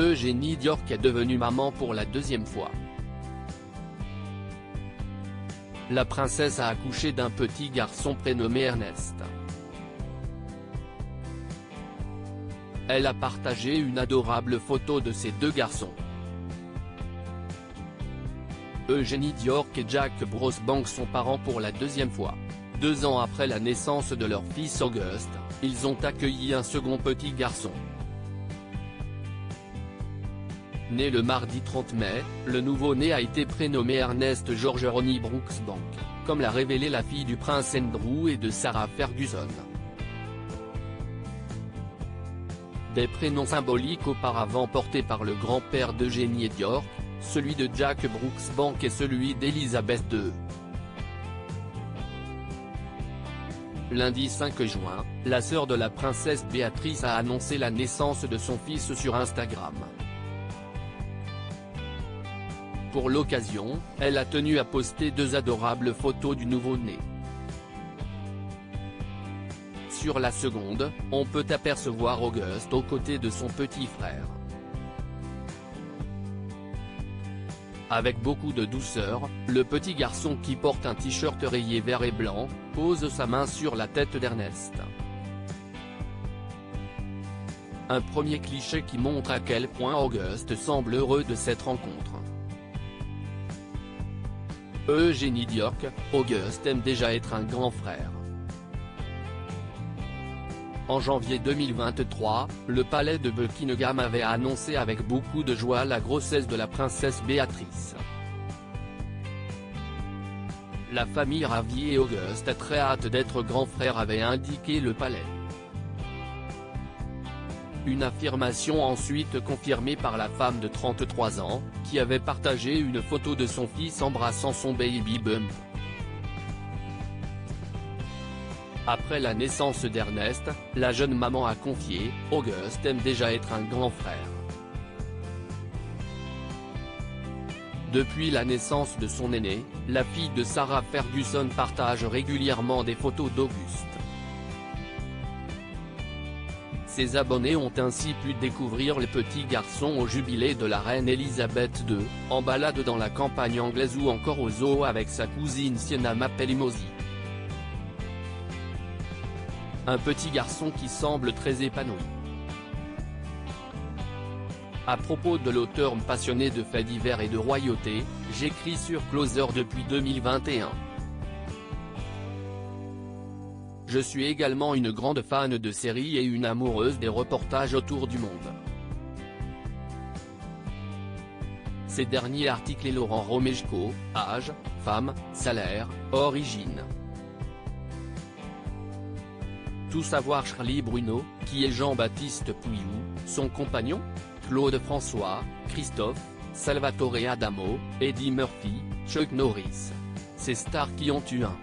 Eugénie Diorc est devenue maman pour la deuxième fois. La princesse a accouché d'un petit garçon prénommé Ernest. Elle a partagé une adorable photo de ses deux garçons. Eugénie Diorc et Jack Brosbank sont parents pour la deuxième fois. 2 ans après la naissance de leur fils Auguste, ils ont accueilli un second petit garçon. Né le mardi 30 mai, le nouveau-né a été prénommé Ernest George Ronnie Brooksbank, comme l'a révélé la fille du prince Andrew et de Sarah Ferguson. Des prénoms symboliques auparavant portés par le grand-père d'Eugénie Diorc, celui de Jack Brooksbank et celui d'Elizabeth II. Lundi 5 juin, la sœur de la princesse Béatrice a annoncé la naissance de son fils sur Instagram. Pour l'occasion, elle a tenu à poster 2 adorables photos du nouveau-né. Sur la seconde, on peut apercevoir Auguste aux côtés de son petit frère. Avec beaucoup de douceur, le petit garçon qui porte un t-shirt rayé vert et blanc, pose sa main sur la tête d'Ernest. Un premier cliché qui montre à quel point Auguste semble heureux de cette rencontre. Eugénie Diorc, Auguste aime déjà être un grand frère. En janvier 2023, le palais de Buckingham avait annoncé avec beaucoup de joie la grossesse de la princesse Béatrice. La famille ravie et Auguste a très hâte d'être grand frère, avait indiqué le palais. Une affirmation ensuite confirmée par la femme de 33 ans, qui avait partagé une photo de son fils embrassant son baby bump. Après la naissance d'Ernest, la jeune maman a confié « Auguste aime déjà être un grand frère ». Depuis la naissance de son aîné, la fille de Sarah Ferguson partage régulièrement des photos d'Auguste. Ses abonnés ont ainsi pu découvrir le petit garçon au jubilé de la reine Elisabeth II, en balade dans la campagne anglaise ou encore au zoo avec sa cousine Sienna Mapelimosi. Un petit garçon qui semble très épanoui. À propos de l'auteur passionné de faits divers et de royauté, j'écris sur Closer depuis 2021. Je suis également une grande fan de séries et une amoureuse des reportages autour du monde. Ces derniers articles et Laurent Romejko, âge, femme, salaire, origine. Tout savoir Charlie Bruno, qui est Jean-Baptiste Pouilloux, son compagnon, Claude François, Christophe, Salvatore Adamo, Eddie Murphy, Chuck Norris. Ces stars qui ont eu un